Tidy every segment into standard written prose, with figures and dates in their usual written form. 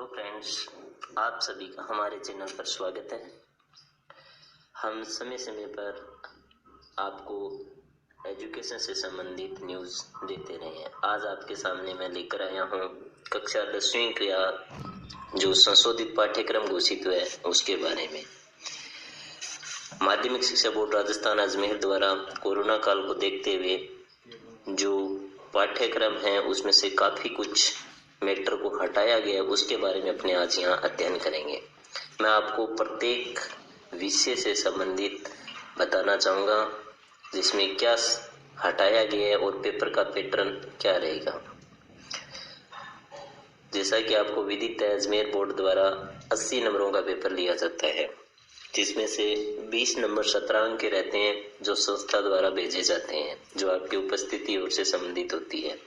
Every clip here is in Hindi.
हेलो फ्रेंड्स, आप सभी का हमारे चैनल पर स्वागत है। हम समय समय पर आपको एजुकेशन से संबंधित न्यूज़ देते रहे हैं। आज आपके सामने मैं लेकर आया हूँ कक्षा 10वीं का जो संशोधित पाठ्यक्रम घोषित हुआ है उसके बारे में। माध्यमिक शिक्षा बोर्ड राजस्थान अजमेर द्वारा कोरोना काल को देखते हुए जो पाठ्यक्रम है उसमें से काफ़ी कुछ मैटर को हटाया गया, उसके बारे में अपने आज यहाँ अध्ययन करेंगे। मैं आपको प्रत्येक विषय से संबंधित बताना चाहूँगा जिसमें क्या हटाया गया है और पेपर का पैटर्न क्या रहेगा। जैसा कि आपको विदित है, अजमेर बोर्ड द्वारा 80 नंबरों का पेपर लिया जाता है, जिसमें से 20 नंबर सत्रांक के रहते हैं जो संस्था द्वारा भेजे जाते हैं, जो आपकी उपस्थिति और से संबंधित होती है।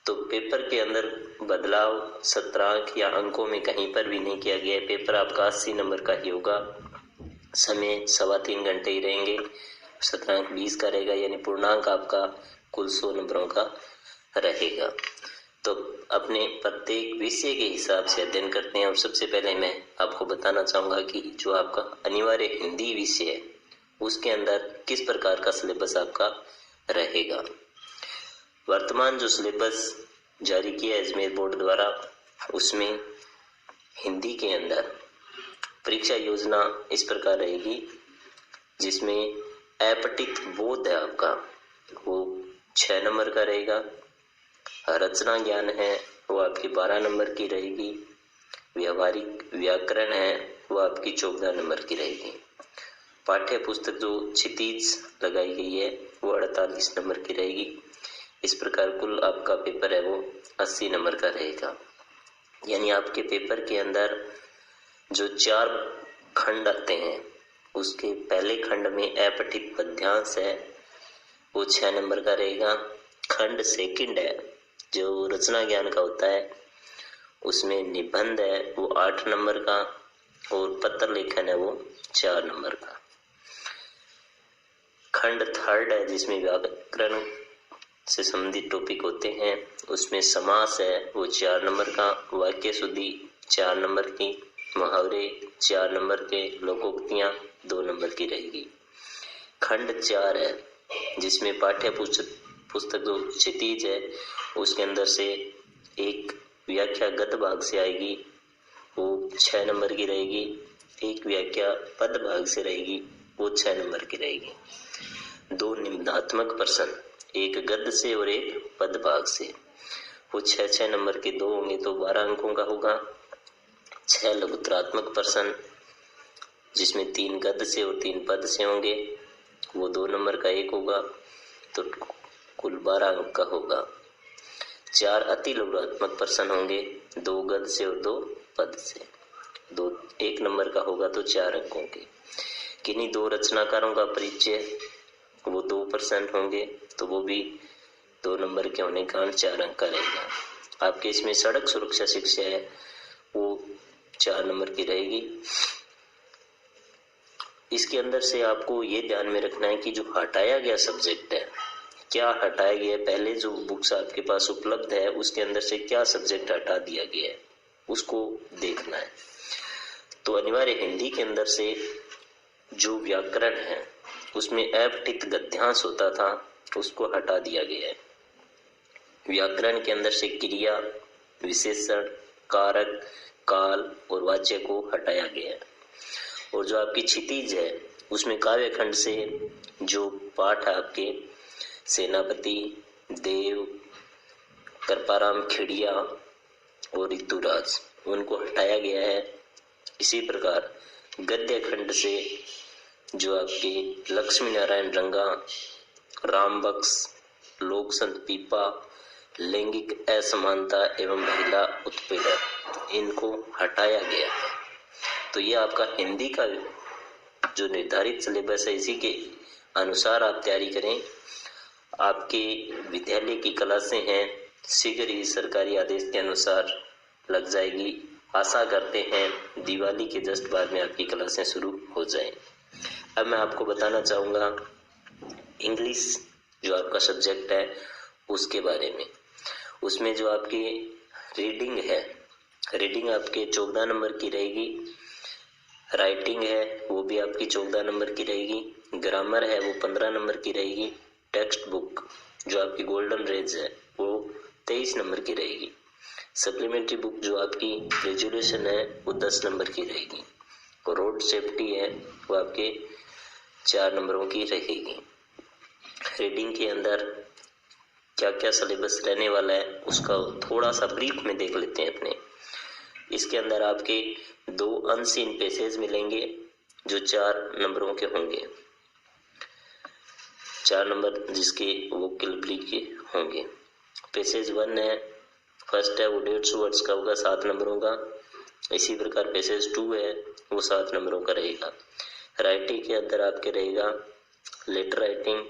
तो पेपर के अंदर बदलाव सत्रांक या अंकों में कहीं पर भी नहीं किया गया है। पेपर आपका 80 नंबर का ही होगा। समय 3.25 घंटे ही रहेंगे। सत्रांक 20 का रहेगा, यानी पूर्णांक आपका कुल 100 नंबरों का रहेगा। तो अपने प्रत्येक विषय के हिसाब से अध्ययन करते हैं। और सबसे पहले मैं आपको बताना चाहूँगा कि जो आपका अनिवार्य हिंदी विषय है उसके अंदर किस प्रकार का सिलेबस आपका रहेगा। वर्तमान जो सिलेबस जारी किया है अजमेर बोर्ड द्वारा, उसमें हिंदी के अंदर परीक्षा योजना इस प्रकार रहेगी, जिसमें अपठित बोध है आपका वो 6 नंबर का रहेगा। रचना ज्ञान है वो आपकी 12 नंबर की रहेगी। व्यवहारिक व्याकरण है वो आपकी 14 नंबर की रहेगी। पाठ्य पुस्तक जो क्षितिज लगाई गई है वो 48 नंबर की रहेगी। इस प्रकार कुल आपका पेपर है वो 80 नंबर का रहेगा। यानी आपके पेपर के अंदर जो 4 खंड आते हैं उसके पहले खंड में अपठित पद्यांश है वो 6 नंबर का रहेगा। खंड सेकंड है जो रचना ज्ञान का होता है, उसमें निबंध है वो 8 नंबर का और पत्र लेखन है वो 4 नंबर का। खंड थर्ड है जिसमें व्याकरण से संबंधित टॉपिक होते हैं, उसमें समास है वो 4 नंबर का, वाक्य शुद्धि 4 नंबर की, मुहावरे 4 नंबर के, लोकोक्तियां 2 नंबर की रहेगी। खंड 4 है जिसमें पाठ्य पुस्तक जो क्षितिज है उसके अंदर से एक व्याख्या गद्य भाग से आएगी वो 6 नंबर की रहेगी। एक व्याख्या पद भाग से रहेगी वो 6 नंबर की रहेगी। 2 निबंधात्मक प्रश्न, एक गद्य से और एक पद भाग से, वो 6 नंबर के 2 होंगे तो 12 अंकों का होगा। 6 लघुत्तरात्मक प्रश्न जिसमें 3 गद्य से और 3 पद से होंगे, वो 2 नंबर का एक होगा तो कुल 12 अंक का होगा। 4 अति लघुत्तरात्मक प्रश्न होंगे, 2 गद्य से और 2 पद से, 1 नंबर का होगा तो 4 अंकों के। किन्हीं 2 रचनाकारों का परिचय वो 2 प्रश्न होंगे तो वो भी 2 नंबर के होने के कारण 4 अंक का रहेगा। आपके इसमें सड़क सुरक्षा शिक्षा है वो 4 नंबर की रहेगी। इसके अंदर से आपको ये ध्यान में रखना है कि जो हटाया गया सब्जेक्ट है, क्या हटाया गया है। पहले जो बुक्स आपके पास उपलब्ध है उसके अंदर से क्या सब्जेक्ट हटा दिया गया है उसको देखना है। तो अनिवार्य हिंदी के अंदर से जो व्याकरण है उसमें अपठित गद्यांश होता था उसको हटा दिया गया है। व्याकरण के अंदर से क्रिया, विशेषण, कारक, काल और वाच्य को हटाया गया है। और जो आपकी क्षितिज है उसमें काव्य खंड से जो पाठ है आपके सेनापति, देव, कृपाराम खेड़िया और ऋतुराज, उनको हटाया गया है। इसी प्रकार गद्य खंड से जो आपके लक्ष्मी नारायण रंगा, राम बख्श, लोक संत पीपा, लैंगिक असमानता एवं महिला उत्पीड़न, इनको हटाया गया है। तो ये आपका हिंदी का जो निर्धारित सिलेबस है इसी के अनुसार आप तैयारी करें। आपके विद्यालय की क्लासें हैं शीघ्र ही सरकारी आदेश के अनुसार लग जाएगी। आशा करते हैं दिवाली के जस्ट बाद में आपकी क्लासें शुरू हो जाएं। अब मैं आपको बताना चाहूँगा इंग्लिश जो आपका सब्जेक्ट है उसके बारे में। उसमें जो आपकी रीडिंग है रीडिंग आपके 14 नंबर की रहेगी। राइटिंग है वो भी आपकी 14 नंबर की रहेगी। ग्रामर है वो 15 नंबर की रहेगी। टेक्स्ट बुक जो आपकी गोल्डन रेज है वो 23 नंबर की रहेगी। सप्लीमेंट्री बुक जो आपकी रेजोल्यूशन है वो 10 नंबर की रहेगी। और रोड सेफ्टी है वो आपके 4 नंबरों की रहेगी। रीडिंग के अंदर क्या क्या सिलेबस रहने वाला है उसका थोड़ा सा ब्रीफ में देख लेते हैं अपने। इसके अंदर आपके 2 अनसीन पैसेज मिलेंगे जो 4 नंबरों के होंगे। 4 नंबर जिसके वोकैबुलरी के होंगे। पैसेज 1 है, फर्स्ट है वो 150 वर्ड्स का होगा 7 नंबरों का। इसी प्रकार पैसेज 2 है वो 7 नंबरों का रहेगा। राइटिंग के अंदर आपके रहेगा लेटर राइटिंग।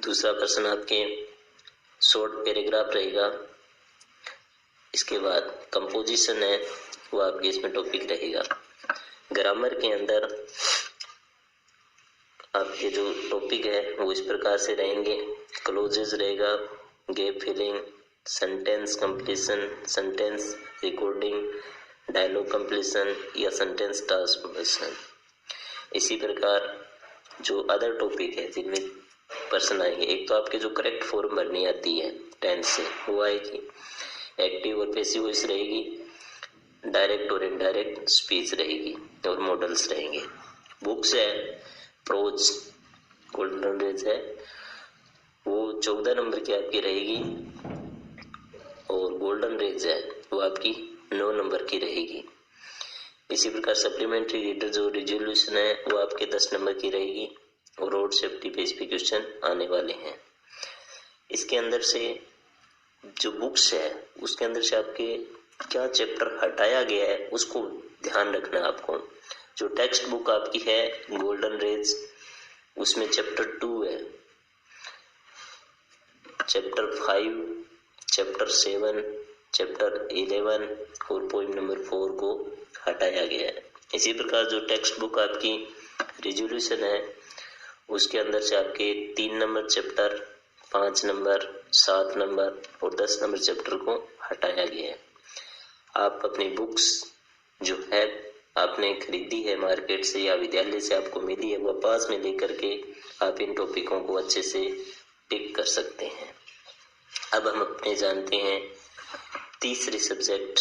दूसरा प्रश्न आपके शॉर्ट पैराग्राफ रहेगा। इसके बाद कंपोजिशन है वो आपके इसमें टॉपिक रहेगा। ग्रामर के अंदर आपके जो टॉपिक है वो इस प्रकार से रहेंगे। क्लोजेज रहेगा, gap filling, sentence completion, sentence recording, dialogue completion या सेंटेंस ट्रांसफॉर्मेशन। इसी प्रकार जो अदर टॉपिक है जिनमें प्रश्न आएंगे, एक तो आपके जो करेक्ट फॉर्म भरनी आती है टेंस से वो आएगी। एक्टिव और पैसिव वॉइस रहेगी। डायरेक्ट और इनडायरेक्ट स्पीच रहेगी और मॉडल्स रहेंगे। बुक्स है प्रोज गोल्डन रेज है वो 14 नंबर की आपकी रहेगी और गोल्डन रेज है वो आपकी 9 नंबर की रहेगी। इसी प्रकार सप्लीमेंट्री रीडर जो रिजोल्यूशन है वो आपके 10 नंबर की रहेगी और रोड सेफ्टी पे इस पे क्वेश्चन आने वाले हैं। इसके अंदर से जो बुक्स है उसके अंदर से आपके क्या चैप्टर हटाया गया है उसको ध्यान रखना है आपको। जो टेक्स्ट बुक आपकी है गोल्डन रेज उसमें चैप्टर 2 है, चैप्टर 5, चैप्टर 7, चैप्टर 11 और पोइम नंबर 4 को हटाया गया है। इसी प्रकार जो टेक्स्ट बुक आपकी रिजोल्यूशन है उसके अंदर से आपके 3 नंबर चैप्टर, 5 नंबर, 7 नंबर और 10 नंबर चैप्टर को हटाया गया है। आप अपनी बुक्स जो है आपने खरीदी है मार्केट से या विद्यालय से आपको मिली है वह पास में लेकर के आप इन टॉपिकों को अच्छे से टिक कर सकते हैं। अब हम अपने जानते हैं तीसरी सब्जेक्ट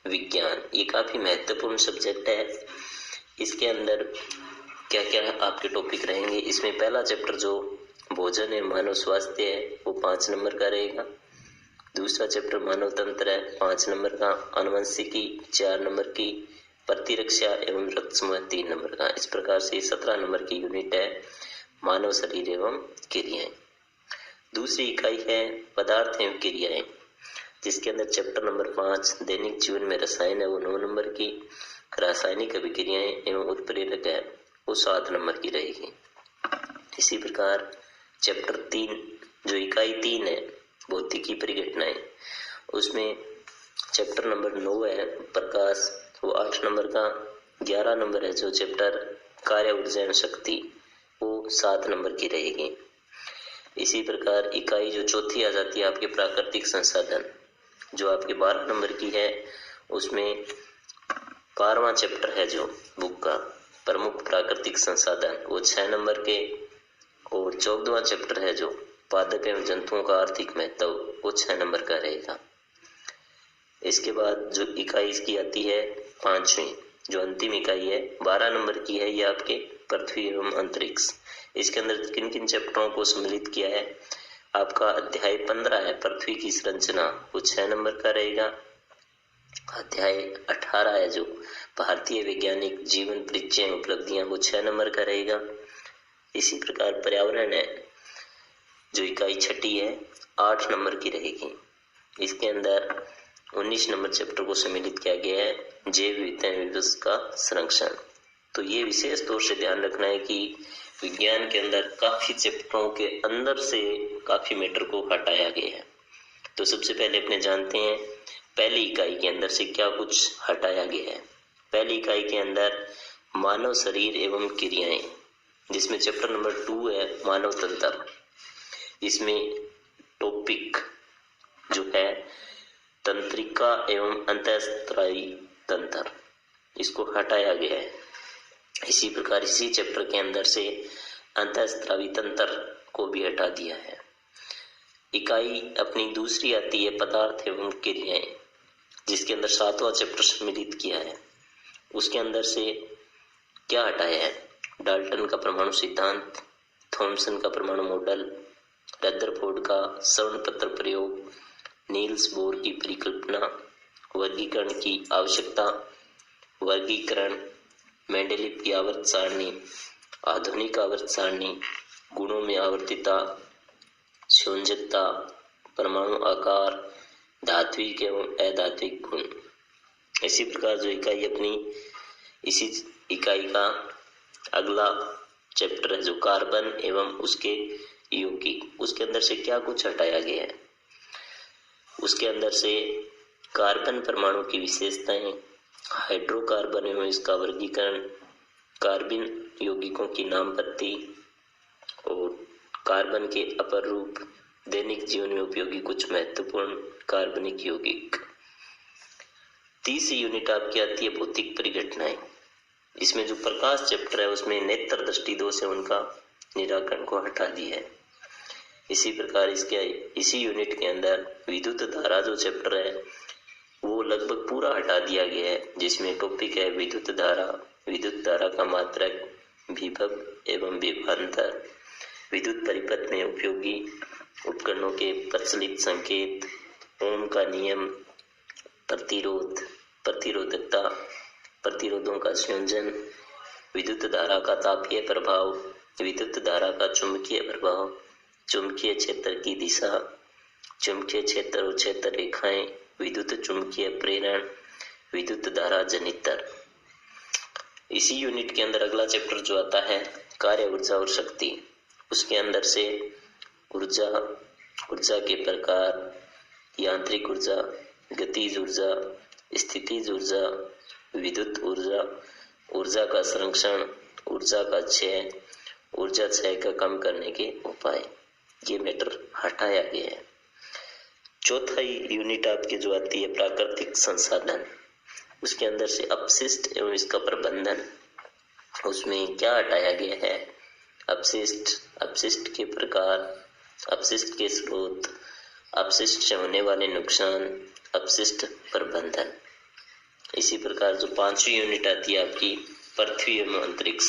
विज्ञान। ये काफी महत्वपूर्ण सब्जेक्ट है। इसके अंदर क्या क्या आपके टॉपिक रहेंगे। इसमें पहला चैप्टर जो भोजन है मानव स्वास्थ्य है वो 5 नंबर का रहेगा। दूसरा चैप्टर मानव तंत्र है 5 नंबर का। आनुवंशिकी 4 नंबर की। प्रतिरक्षा एवं रक्त समूह 3 नंबर का। इस प्रकार से 17 नंबर की यूनिट है मानव शरीर एवं क्रियाएं। दूसरी इकाई है पदार्थ एवं क्रियाएं जिसके अंदर चैप्टर नंबर 5 दैनिक जीवन में रसायन है वो 9 नंबर की। रासायनिक अभिक्रियाएं एवं उत्प्रेरक है वो 7 नंबर की रहेगी। इसी प्रकार चैप्टर 3 जो इकाई 3 है भौतिकी परिघटनाएं उसमें चैप्टर नंबर 9 है प्रकाश वो 8 नंबर का। 11 नंबर है जो चैप्टर कार्य ऊर्जा एवं शक्ति वो 7 नंबर की रहेगी। इसी प्रकार इकाई जो चौथी आ जाती है आपके प्राकृतिक संसाधन जो आपके 12 नंबर की है। उसमें 12वां चैप्टर है जो बुक का प्रमुख प्राकृतिक संसाधन वो 6 नंबर के। और 14वां चैप्टर है जो पादप एवं जंतुओं का आर्थिक महत्व वो 6 नंबर का रहेगा। इसके बाद जो इकाई इसकी आती है 5वीं जो अंतिम इकाई है 12 नंबर की है ये आपके पृथ्वी एवं अंतरिक्ष। इसके अंदर किन किन चैप्टरों को सम्मिलित किया है। आपका अध्याय 15 है पृथ्वी की संरचना वो 6 नंबर का रहेगा। अध्याय 18 है जो भारतीय वैज्ञानिक जीवन परिचय उपलब्धियां वो 6 नंबर का रहेगा। इसी प्रकार पर्यावरण है जो इकाई 6ठी है 8 नंबर की रहेगी। इसके अंदर 19 नंबर चैप्टर को सम्मिलित किया गया है जैव विविधता का संरक्षण। तो ये विशेष तौर से ध्यान रखना है कि विज्ञान के अंदर काफी चैप्टरों के अंदर से काफी मैटर को हटाया गया है। तो सबसे पहले अपने जानते हैं पहली इकाई के अंदर से क्या कुछ हटाया गया है। पहली इकाई के अंदर मानव शरीर एवं क्रियाएं जिसमें चैप्टर नंबर 2 है मानव तंत्र। इसमें टॉपिक जो है तंत्रिका एवं अंतःस्त्रावी तंत्र, इसको हटाया गया है। इसी प्रकार इसी चैप्टर के अंदर से अंतःस्त्रावी तंत्र को भी हटा दिया है। इकाई अपनी दूसरी आती है पदार्थ एवं क्रियाएं, जिसके अंदर 7वां चैप्टर सम्मिलित किया है। उसके अंदर से क्या हटाया है? डाल्टन का परमाणु सिद्धांत, थॉमसन का परमाणु मॉडल, रदरफोर्ड का स्वर्णपत्र प्रयोग, नील्स बोर की परिकल्पना, वर्गीकरण की आवश्यकता, वर्गीकरण, मेंडेलीव की आवर्त सारणी, आधुनिक आवर्त सारणी, गुणों में आवर्तिता, संयोजकता, परमाणु आकार, धात्विक एवं अधात्विक गुण। इसी प्रकार जो इकाई अपनी इसी इकाई का अगला चैप्टर है जो कार्बन एवं उसके यौगिक, उसके अंदर से क्या कुछ हटाया गया है? उसके अंदर से कार्बन परमाणु की विशेषताएं, हाइड्रोकार्बन एवं इसका वर्गीकरण, कार्बन यौगिकों की नामपत्ति और कार्बन के अपर रूप, दैनिक जीवन में उपयोगी कुछ महत्वपूर्ण कार्बनिक यौगिक। तीसरी यूनिट आपकी आती है भौतिक परिघटनाएं। इसमें जो प्रकाश चैप्टर है उसमें नेत्र दृष्टि दोष है उनका निराकरण को हटा दिया है। इसी प्रकार इसी यूनिट के अंदर विद्युत धारा जो चैप्टर है वो लगभग पूरा हटा दिया गया है, जिसमें टॉपिक है विद्युत धारा का मात्रक, विभव एवं विभवांतर, विद्युत परिपथ में उपयोगी उपकरणों के प्रचलित संकेत, ओम का नियम, प्रतिरोध, प्रतिरोधकता, प्रतिरोधों का संयोजन, विद्युत धारा का तापीय प्रभाव, विद्युत धारा का चुंबकीय प्रभाव, चुंबकीय क्षेत्र की दिशा, चुंबकीय क्षेत्र और क्षेत्र रेखाएं, विद्युत चुंबकीय प्रेरण, विद्युत धारा जनितर। इसी यूनिट के अंदर अगला चैप्टर जो आता है कार्य ऊर्जा और शक्ति, उसके अंदर से ऊर्जा के प्रकार, यांत्रिक ऊर्जा, गतिज ऊर्जा, स्थितिज ऊर्जा, विद्युत ऊर्जा, ऊर्जा का संरक्षण, ऊर्जा का क्षय, ऊर्जा क्षय का कम करने के उपाय, ये मैटर हटाया गया है। चौथा यूनिट आपके जो आती है प्राकृतिक संसाधन, उसके अंदर से अपशिष्ट एवं इसका प्रबंधन, उसमें क्या हटाया गया है? अपशिष्ट के प्रकार, अपशिष्ट के स्रोत, अपशिष्ट से होने वाले नुकसान, अपशिष्ट प्रबंधन। इसी प्रकार जो 5वीं यूनिट आती है आपकी पृथ्वी एवं अंतरिक्ष,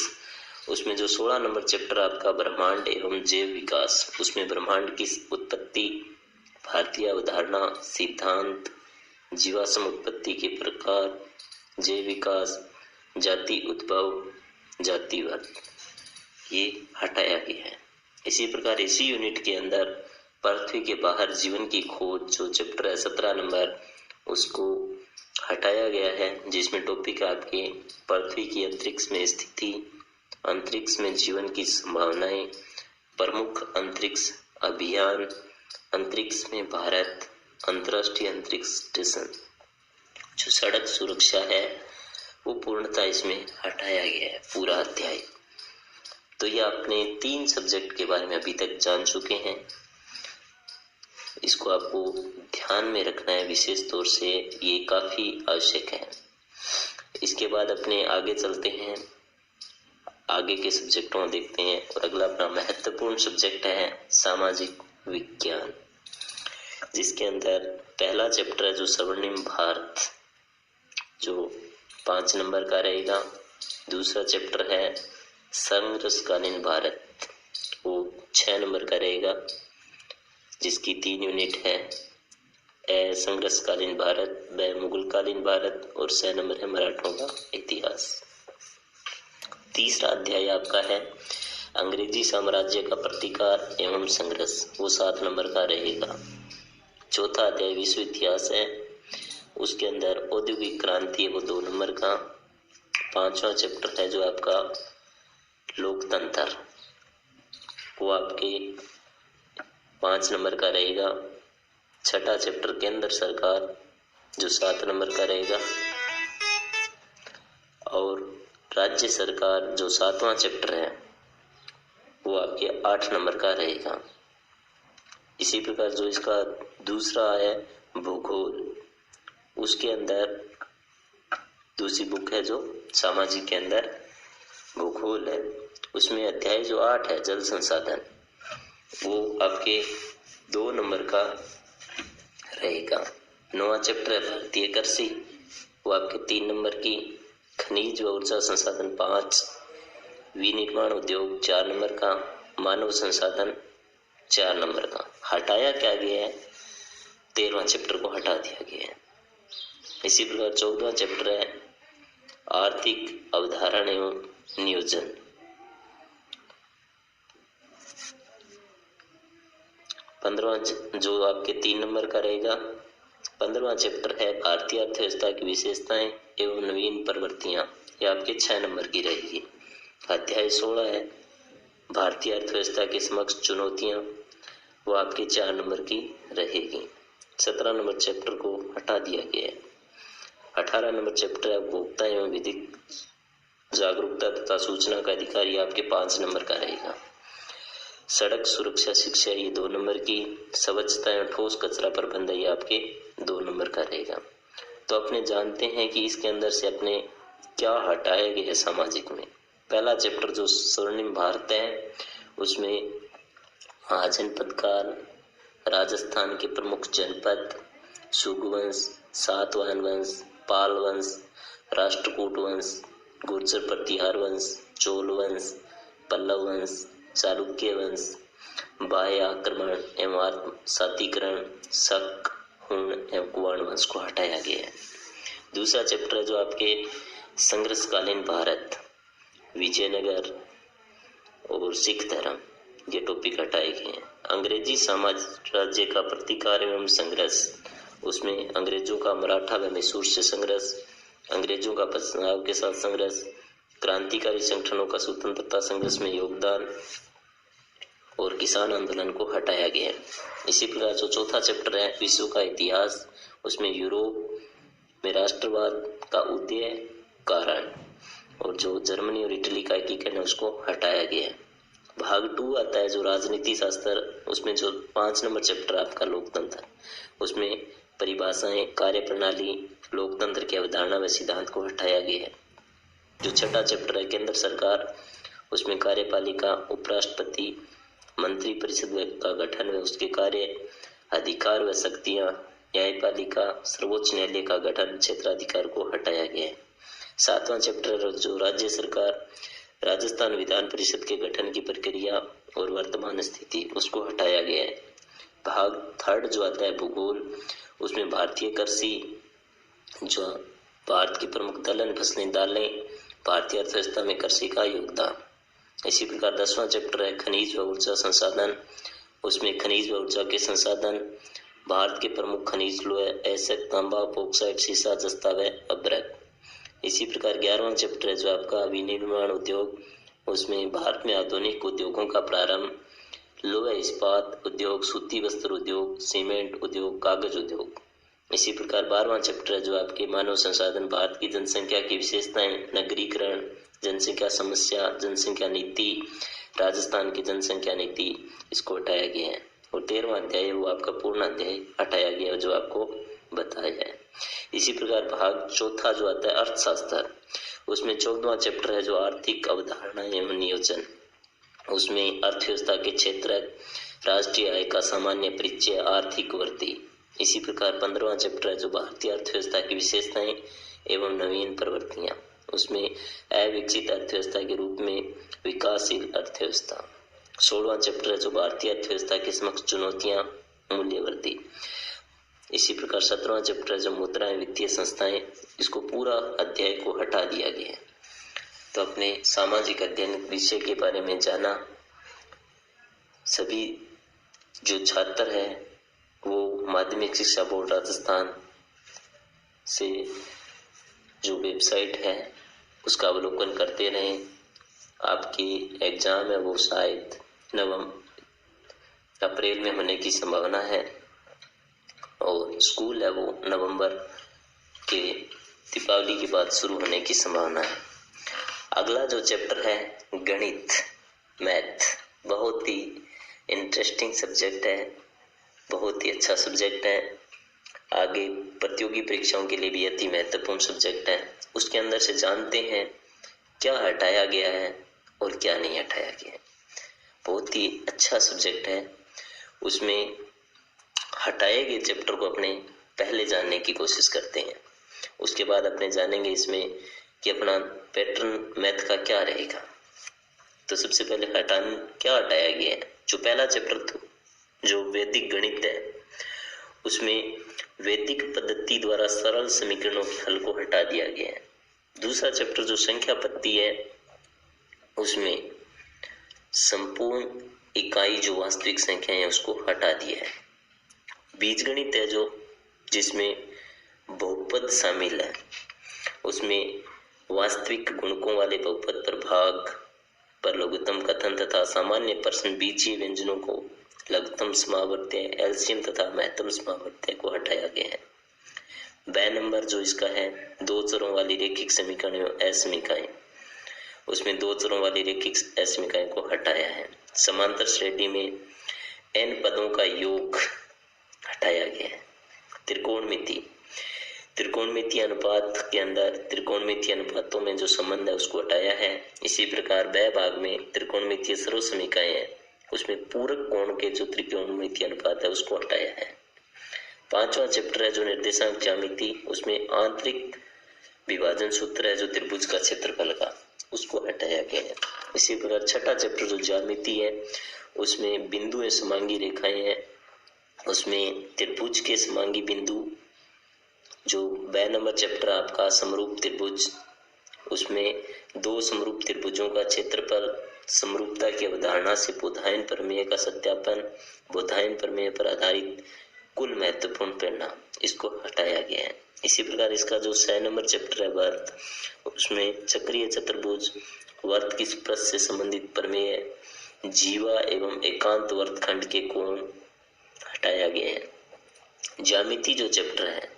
उसमें जो 16 नंबर चैप्टर आपका ब्रह्मांड एवं जैव विकास, उसमें ब्रह्मांड की उत्पत्ति, भारतीय अवधारणा, सिद्धांत, जीवाश्म उत्पत्ति के प्रकार, जैव विकास, जाति उद्भव, जातिवाद, ये हटाया गया है। इसी प्रकार इसी यूनिट के अंदर पृथ्वी के बाहर जीवन की खोज जो चैप्टर है 17 नंबर, उसको हटाया गया है, जिसमें टॉपिक आपके पृथ्वी की अंतरिक्ष में स्थिति, अंतरिक्ष में जीवन की संभावनाएं, प्रमुख अंतरिक्ष अभियान, अंतरिक्ष में भारत, अंतर्राष्ट्रीय अंतरिक्ष स्टेशन, जो सड़क सुरक्षा है वो पूर्णतः इसमें हटाया गया है पूरा अध्याय। तो ये आपने 3 सब्जेक्ट के बारे में अभी तक जान चुके हैं। इसको आपको ध्यान में रखना है, विशेष तौर से ये काफी आवश्यक है। इसके बाद अपने आगे चलते हैं, आगे के सब्जेक्टों को देखते हैं। और अगला अपना महत्वपूर्ण सब्जेक्ट है सामाजिक विज्ञान, जिसके अंदर पहला चैप्टर है जो स्वर्णिम भारत, जो 5 नंबर का रहेगा। दूसरा चैप्टर है संघर्षकालीन भारत, वो 6 नंबर का रहेगा, जिसकी 3 यूनिट है, ए संघर्षकालीन भारत, ब मुगलकालीन भारत और 6 नंबर है मराठों का इतिहास। तीसरा अध्याय आपका है अंग्रेजी साम्राज्य का प्रतिकार एवं संघर्ष, वो 7 नंबर का रहेगा। चौथा अध्याय विश्व इतिहास है, उसके अंदर औद्योगिक क्रांति है, वो 2 नंबर का। 5वां चैप्टर है जो आपका लोकतंत्र, वो आपके 5 नंबर का रहेगा। 6ठा चैप्टर केंद्र सरकार, जो 7 नंबर का रहेगा। और राज्य सरकार जो 7वां चैप्टर है वो आपके 8 नंबर का रहेगा। इसी प्रकार जो इसका दूसरा है भूगोल, उसके अंदर दूसरी बुक है जो सामाजिक के अंदर भूगोल है, उसमें अध्याय जो 8 है जल संसाधन, वो आपके 2 नंबर का रहेगा। 9वां चैप्टर है भारतीय कृषि, वो आपके 3 नंबर की। खनिज व ऊर्जा संसाधन 5, विनिर्माण उद्योग 4 नंबर का, मानव संसाधन 4 नंबर का। हटाया क्या गया है? 13वां चैप्टर को हटा दिया गया है। इसी प्रकार 14वां चैप्टर है आर्थिक अवधारणा एवं नियोजन। 15वां जो आपके 3 नंबर का रहेगा, 15वां चैप्टर है भारतीय अर्थव्यवस्था की विशेषताएं एवं नवीन प्रवृत्तियां, ये आपके 6 नंबर की रहेगी। अध्याय 16 है भारतीय अर्थव्यवस्था के समक्ष चुनौतियां, वो आपके 4 नंबर की रहेगी। 17 नंबर चैप्टर को हटा दिया गया है। 18 नंबर चैप्टर है उपभोक्ता एवं विधिक जागरूकता तथा सूचना का अधिकार, ये आपके 5 नंबर का रहेगा। सड़क सुरक्षा शिक्षा, ये 2 नंबर की। स्वच्छता एवं ठोस कचरा प्रबंधन, ये आपके 2 नंबर का रहेगा। तो अपने जानते हैं कि इसके अंदर से अपने क्या हटाया गया है सामाजिक में। पहला चैप्टर जो स्वर्णिम भारत है, उसमें महाजनपद काल, राजस्थान के प्रमुख जनपद, सुगवंश, सातवाहन वंश, पाल वंश, राष्ट्रकूट वंश, गुर्जर प्रतिहार वंश, चोल वंश, पल्लव वंश, चालुक्य वंश, बाह्य आक्रमण एवं आत्मसातीकरण, शक, हुण एवं कुवाण वंश को हटाया गया है। दूसरा चैप्टर जो आपके संघर्षकालीन भारत, विजयनगर और सिख धर्म, ये टॉपिक हटाए गए हैं। अंग्रेजी साम्राज्य का प्रतिकार एवं संघर्ष, उसमें अंग्रेजों का मराठा व मैसूर से संघर्ष, अंग्रेजों का पंजाब के साथ संघर्ष, क्रांतिकारी संगठनों का स्वतंत्रता संघर्ष में योगदान और किसान आंदोलन को हटाया गया है। इसी प्रकार जो चौथा चैप्टर है विश्व का इतिहास, उसमें यूरोप में राष्ट्रवाद का उदय कारण और जो जर्मनी और इटली का एकीकरण है उसको हटाया गया है। भाग 2 आता है जो राजनीति शास्त्र, उसमें जो 5 नंबर चैप्टर आपका लोकतंत्र, उसमें परिभाषाएं, कार्यप्रणाली, लोकतंत्र की अवधारणा व सिद्धांत को हटाया गया है। जो छठा चैप्टर है केंद्र सरकार, उसमें कार्यपालिका, उपराष्ट्रपति, मंत्री परिषद का गठन व उसके कार्य, अधिकार व शक्तियां, न्यायपालिका, सर्वोच्च न्यायालय का गठन, क्षेत्राधिकार को हटाया गया है। 7वां चैप्टर जो राज्य सरकार, राजस्थान विधान परिषद के गठन की प्रक्रिया और वर्तमान स्थिति, उसको हटाया गया है। भाग 3 जो आता है भूगोल, उसमें भारतीय कृषि, जो भारत की प्रमुख दलहन फसलें, दालें, भारतीय अर्थव्यवस्था में कृषि का योगदान। इसी प्रकार 10वां चैप्टर है खनिज व ऊर्जा संसाधन, उसमें खनिज व ऊर्जा के संसाधन, भारत के प्रमुख खनिज लोहे एसक, तांबा, बॉक्साइट, सीसा, जस्ता व अभ्रक। इसी प्रकार 11वां चैप्टर है जो आपका विनिर्माण उद्योग, उसमें भारत में आधुनिक उद्योगों का प्रारंभ, लोहा इस्पात उद्योग, सूती वस्त्र उद्योग, सीमेंट उद्योग, कागज उद्योग। इसी प्रकार 12वां चैप्टर है जो आपके मानव संसाधन, भारत की जनसंख्या की विशेषताएं, नगरीकरण, जनसंख्या समस्या, जनसंख्या नीति, राजस्थान की जनसंख्या नीति, इसको हटाया गया है। और 13वां अध्याय वो आपका पूर्ण अध्याय हटाया गया जो आपको बताया है। इसी प्रकार भाग 4 जो आता है अर्थशास्त्र, उसमें 14वां चैप्टर है जो आर्थिक अवधारणा एवं नियोजन, उसमें अर्थव्यवस्था के क्षेत्र, राष्ट्रीय आय का सामान्य परिचय, आर्थिक वृद्धि। इसी प्रकार 15वां चैप्टर है जो भारतीय अर्थव्यवस्था की विशेषताएं एवं नवीन प्रवृत्तियां, उसमें अविकसित अर्थव्यवस्था के रूप में विकासशील अर्थव्यवस्था। 16वां चैप्टर है जो भारतीय अर्थव्यवस्था के समक्ष चुनौतियां, मूल्य वृद्धि। इसी प्रकार 17वां चैप्टर है जो मुद्राएं, वित्तीय संस्थाएं, इसको पूरा अध्याय को हटा दिया गया है। तो अपने सामाजिक अध्ययन विषय के बारे में जाना। सभी जो छात्र हैं वो माध्यमिक शिक्षा बोर्ड राजस्थान से जो वेबसाइट है उसका अवलोकन करते रहें। आपकी एग्जाम है वो शायद अप्रैल में होने की संभावना है और स्कूल है वो नवंबर के दीपावली के बाद शुरू होने की संभावना है। अगला जो चैप्टर है गणित, मैथ, बहुत ही इंटरेस्टिंग सब्जेक्ट है, बहुत ही अच्छा सब्जेक्ट है। आगे प्रतियोगी परीक्षाओं के लिए भी अति महत्वपूर्ण सब्जेक्ट है। उसके अंदर से जानते हैं क्या हटाया गया है और क्या नहीं हटाया गया है। बहुत ही अच्छा सब्जेक्ट है। उसमें हटाए गए चैप्टर को अपने पहले जानने की कोशिश करते हैं, उसके बाद अपने जानेंगे इसमें कि अपना पैटर्न मैथ का क्या रहेगा। तो सबसे पहले क्या हटाया गया है। जो पहला चैप्टर था जो वैदिक गणित है, उसमें वैदिक पद्धति द्वारा सरल समीकरणों के हल को हटा दिया गया है। दूसरा चैप्टर जो संख्या पद्धति है, उसमें संपूर्ण इकाई जो वास्तविक संख्या है उसको हटा दिया है। बीजगणित है जो जिसमें बहुपद शामिल है, उसमें वास्तविक गुणकों वाले बहुपद पर भाग पर लघुत्तम कथन तथा सामान्य प्रश्न बीजीय व्यंजनों को लघुत्तम समावर्त्य एलसीएम तथा महत्तम समावर्त्य को हटाया गया है। ब नंबर जो इसका है दो चरों वाली रेखिक समीकरण असमीकाएं, उसमें दो चरों वाली रेखिक असमीकाएं को हटाया है। समांतर श्रेणी में n पदों का योग हटाया गया है। त्रिकोणमिति अनुपात के अंदर त्रिकोणमितीय अनुपातों में जो संबंध है उसको हटाया है। इसी प्रकार ब भाग में त्रिकोणमितीय सर्व समीकाएं हैं, उसमें पूरक कोण के जो त्रिकोणमितीय अनुपात है उसको हटाया है। पांचवा चैप्टर है जो निर्देशांक ज्यामिति, उसमें आंतरिक विभाजन सूत्र है जो त्रिभुज का क्षेत्रफल का, उसको हटाया गया है। इसी प्रकार छठा चैप्टर जो ज्यामिति है, उसमें बिंदु एवं समांगी रेखाएं हैं, उसमें त्रिभुज के समांगी बिंदु जो ब नंबर चैप्टर आपका समरूप त्रिभुज, उसमें दो समरूप त्रिभुजों का क्षेत्रफल, समरूपता की अवधारणा से बोधायन प्रमेय का सत्यापन, बोधायन प्रमेय पर आधारित कुल महत्वपूर्ण परिणाम, इसको हटाया गया है। इसी प्रकार इसका जो 6 नंबर चैप्टर है वर्त, उसमें चक्रीय चतुर्भुज, वर्त की पृष्ठ से संबंधित प्रमेय, जीवा एवं एकांत वर्तखंड के कोण हटाया गया है। ज्यामिति जो चैप्टर है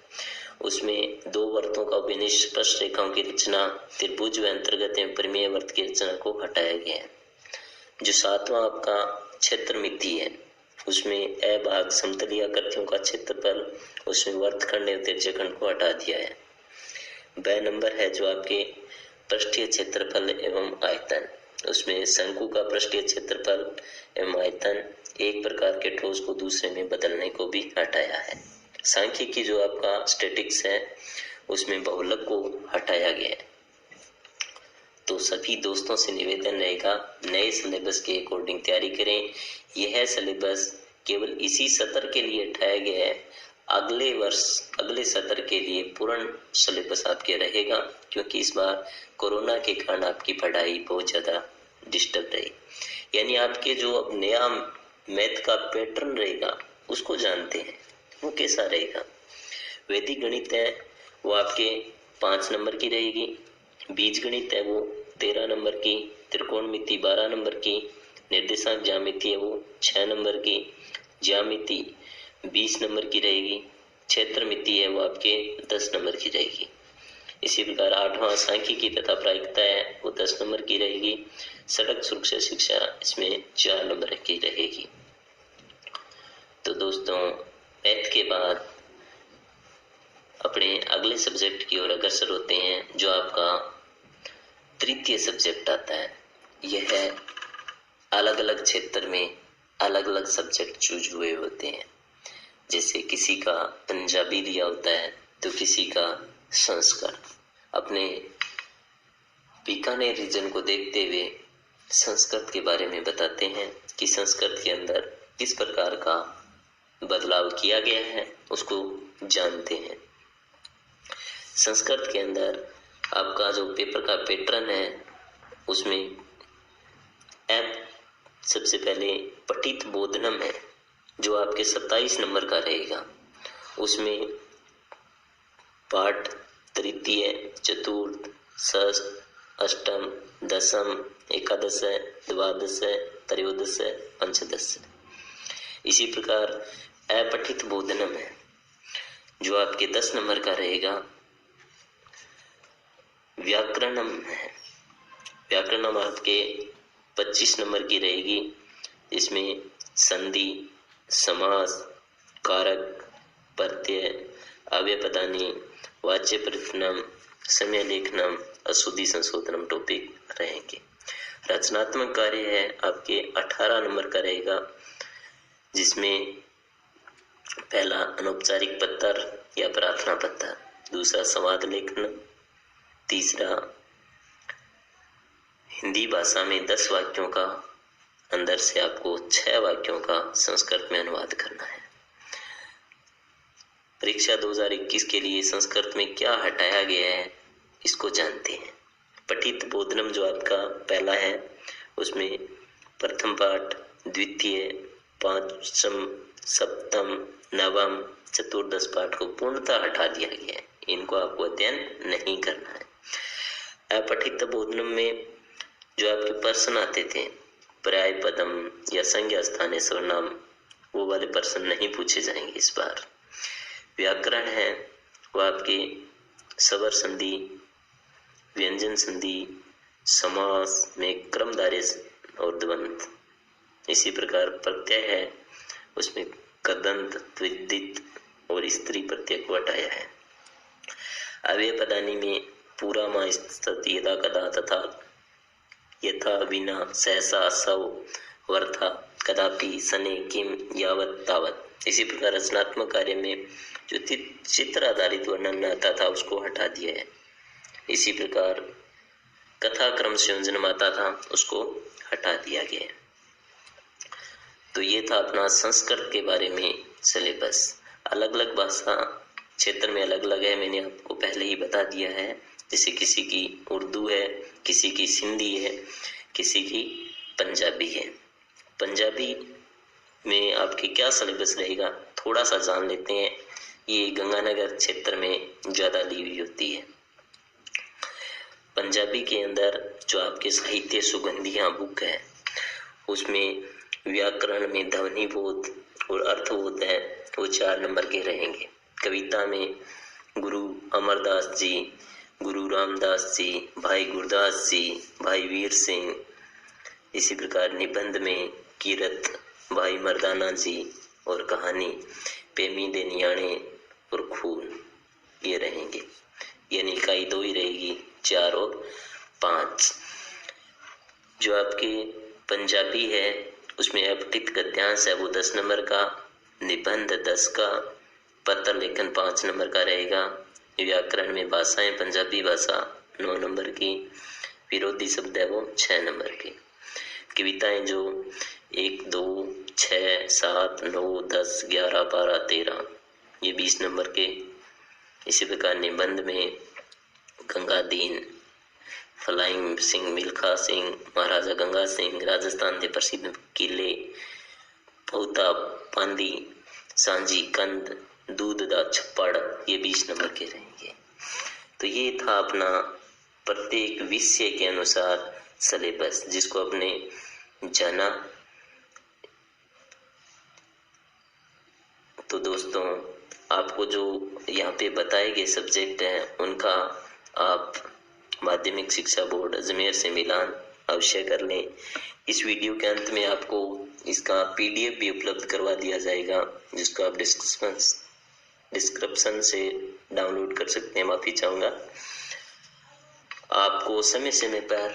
उसमें दो वर्तों का विनिश्चय, स्पष्ट रेखाओं की रचना, त्रिभुज व अंतर्गत एवं परिमेय वर्त की रचना को हटाया गया है। जो 7वां आपका क्षेत्रमिति है, उसमें अ भाग समतलीय आकृतियों का क्षेत्रफल, उसमें वर्तखंड एवं तिर्यकखंड को हटा दिया है। ब नंबर है जो आपके पृष्ठीय क्षेत्रफल एवं आयतन, उसमें शंकु का पृष्ठीय क्षेत्रफल एवं आयतन, एक प्रकार के ठोस को दूसरे में बदलने को भी हटाया है। सांख्यिकी जो आपका स्टैटिक्स है, उसमें बहुलक को हटाया गया है। तो सभी दोस्तों से निवेदन रहेगा नए सिलेबस के अकॉर्डिंग तैयारी करें। यह सिलेबस केवल इसी सत्र के लिए उठाया गया है। अगले वर्ष अगले सत्र के लिए पूर्ण सिलेबस आपके रहेगा, क्योंकि इस बार कोरोना के कारण आपकी पढ़ाई बहुत ज़्यादा डिस्टर्ब रही। यानी आपके जो अब नया मैथ का पैटर्न रहेगा उसको जानते हैं वो कैसा रहेगा। वैदिक गणित है वो आपके 5 नंबर की रहेगी, बीज गणित है वो 13 नंबर की, त्रिकोणमिति 12 नंबर की, निर्देशांक ज्यामिति है वो 6 नंबर की, ज्यामिति 20 नंबर की रहेगी, क्षेत्रमिति है वो आपके 10 नंबर की रहेगी। इसी प्रकार 8वां सांख्यिकी तथा प्रायिकता है वो 10 नंबर की रहेगी। सड़क सुरक्षा शिक्षा इसमें 4 नंबर की रहेगी। तो दोस्तों मैथ के बाद अपने अगले सब्जेक्ट की ओर अग्रसर होते हैं, जो आपका तृतीय सब्जेक्ट आता है। यह है अलग अलग क्षेत्र में अलग अलग सब्जेक्ट चूज हुए होते हैं। जैसे किसी का पंजाबी दिया होता है तो किसी का संस्कृत। अपने बीकानेर रीजन को देखते हुए संस्कृत के बारे में बताते हैं कि संस्कृत के अंदर किस प्रकार का बदलाव किया गया है, उसको जानते हैं। संस्कृत के अंदर आपका जो पेपर का पैटर्न है उसमें सबसे पहले पठित बोधनम है जो आपके 27 नंबर का रहेगा। उसमें पाठ तृतीय, चतुर्थ, षष्ठ, अष्टम, दशम, एकादश, द्वादश, त्रयोदश, पंचदश। इसी प्रकार अपठित बोधनम है जो आपके 10 नंबर का रहेगा। व्याकरणम है, व्याकरणम आपके 25 नंबर की रहेगी। इसमें संधि, समास, कारक, प्रत्यय, अव्यपदानी, वाच्य परिवर्तनम, समय लेखनम, अशुद्धि संशोधनम टॉपिक रहेंगे। रचनात्मक कार्य है आपके 18 नंबर का रहेगा, जिसमें पहला अनौपचारिक पत्र या प्रार्थना पत्र, दूसरा संवाद लेखन, तीसरा हिंदी भाषा में 10 वाक्यों का अंदर से आपको 6 वाक्यों का संस्कृत में अनुवाद करना है। परीक्षा 2021 के लिए संस्कृत में क्या हटाया गया है इसको जानते हैं। पठित बोधनम जो आपका पहला है, उसमें प्रथम पाठ, द्वितीय, पांचम, सप्तम, नवम, चतुर्दश पाठ को पूर्णतः हटा दिया गया है, इनको आपको अध्ययन नहीं करना है। अपठित बोधनम में जो आपके प्रश्न आते थे, पर्याय पदम या संज्ञा स्थानीय सर्वनाम, वो वाले प्रश्न नहीं पूछे जाएंगे इस बार। व्याकरण है वो आपके स्वर संधि, व्यंजन संधि, समास में क्रमधारय और द्वंद्व, इसी प्रकार प्रत्यय है उसमें कदंत, द्विदित और स्त्री प्रत्यय को हटाया है। अव्ययपदानी में पूरा मा स्थित यदा कदा तथा यथा विना सहसा असव वर्था कदापि सने किम यावत तावत, इसी प्रकार रचनात्मक कार्य में जो चित्र आधारित वर्णन आता था उसको हटा दिया है। इसी प्रकार कथा क्रम संयोजन आता था उसको हटा दिया गया है। तो ये था अपना संस्कृत के बारे में सिलेबस। अलग अलग भाषा क्षेत्र में अलग अलग है, मैंने आपको पहले ही बता दिया है। जैसे किसी की उर्दू है, किसी की सिंधी है, किसी की पंजाबी है। पंजाबी में आपके क्या सिलेबस रहेगा थोड़ा सा जान लेते हैं। ये गंगानगर क्षेत्र में ज़्यादा ली हुई होती है। पंजाबी के अंदर जो आपके साहित्य सुगंधियाँ बुक है, उसमें व्याकरण में ध्वनिबोध और अर्थबोध है, वो 4 नंबर के रहेंगे। कविता में गुरु अमरदास जी, गुरु रामदास जी, भाई गुरदास जी, भाई वीर सिंह, इसी प्रकार निबंध में कीरत, भाई मर्दाना जी, और कहानी पेमी देनियाणे और खून, ये रहेंगे। यानी इकाई 2 ही रहेगी, 4 और 5। जो आपके पंजाबी है उसमें अपठित गद्यांश है वो 10 नंबर का, निबंध 10 का, पत्र लेखन 5 नंबर का रहेगा। व्याकरण में भाषाएं पंजाबी भाषा 9 नंबर की, विरोधी शब्द है वो 6 नंबर की। कविताएं जो 1, 2, 6, 7, 9, 10, 11, 12, 13 ये 20 नंबर के। इसी प्रकार निबंध में गंगादीन, फ्लाइंग सिंह मिल्खा सिंह, महाराजा गंगा सिंह, राजस्थान के प्रसिद्ध किले, पौता पांदी, सांझी कंद, दूध दा छप्पड़, ये 20 नंबर के रहेंगे। तो ये था अपना प्रत्येक विषय के अनुसार सिलेबस, जिसको अपने जाना। तो दोस्तों, आपको जो यहाँ पे बताए गए सब्जेक्ट हैं उनका आप माध्यमिक शिक्षा बोर्ड अजमेर से मिलान अवश्य कर लें। इस वीडियो के अंत में आपको इसका PDF भी उपलब्ध करवा दिया जाएगा, जिसको आप डिस्क्रिप्शन से डाउनलोड कर सकते हैं। माफी चाहूँगा। आपको समय समय पर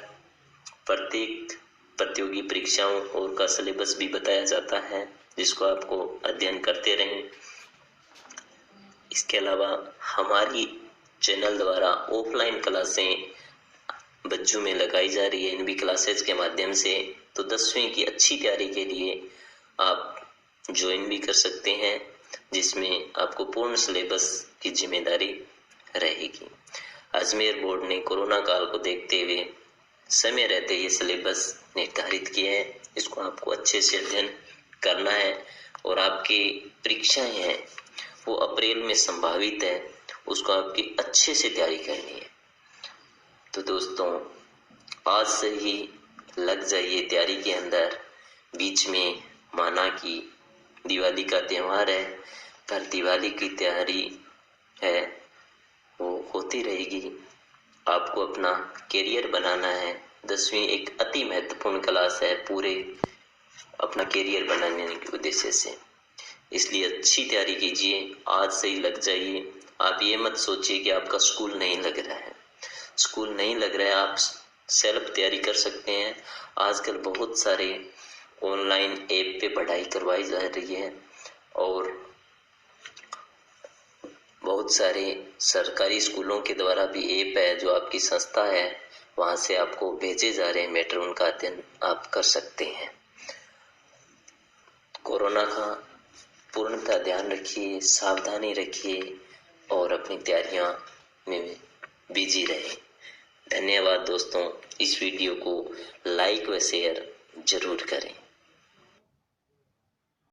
प्रत्येक प्रतियोगी परीक्षाओं और का सिलेबस भी बताया जाता है, जिसको आपको अध्ययन करते रहें। इसके अलावा हमारी चैनल द्वारा ऑफलाइन क्लासें बच्चों में लगाई जा रही है, NB क्लासेज के माध्यम से। तो 10वीं की अच्छी तैयारी के लिए आप ज्वाइन भी कर सकते हैं, जिसमें आपको पूर्ण सिलेबस की जिम्मेदारी रहेगी। अजमेर बोर्ड ने कोरोना काल को देखते हुए समय रहते ये सिलेबस निर्धारित किया है। इसको आपको अच्छे से अध्ययन करना है और आपकी परीक्षाएं हैं वो अप्रैल में संभावित है, उसको आपकी अच्छे से तैयारी करनी है। तो दोस्तों, आज से ही लग जाइए तैयारी के अंदर। बीच में माना कि दिवाली का त्यौहार है, पर दिवाली की तैयारी है वो होती रहेगी। आपको अपना करियर बनाना है। 10वीं एक अति महत्वपूर्ण क्लास है पूरे अपना करियर बनाने के उद्देश्य से, इसलिए अच्छी तैयारी कीजिए। आज से ही लग जाइए आप ये मत सोचिए कि आपका स्कूल नहीं लग रहा है। स्कूल नहीं लग रहा है, आप सेल्फ तैयारी कर सकते हैं। आजकल बहुत सारे ऑनलाइन ऐप पे पढ़ाई करवाई जा रही है और बहुत सारे सरकारी स्कूलों के द्वारा भी ऐप है, जो आपकी संस्था है वहां से आपको भेजे जा रहे हैं मैटर, उनका अध्ययन आप कर सकते हैं। कोरोना का पूर्णतः ध्यान रखिए, सावधानी रखिए और अपनी तैयारियां में बिजी रहे। धन्यवाद दोस्तों, इस वीडियो को लाइक व शेयर जरूर करें।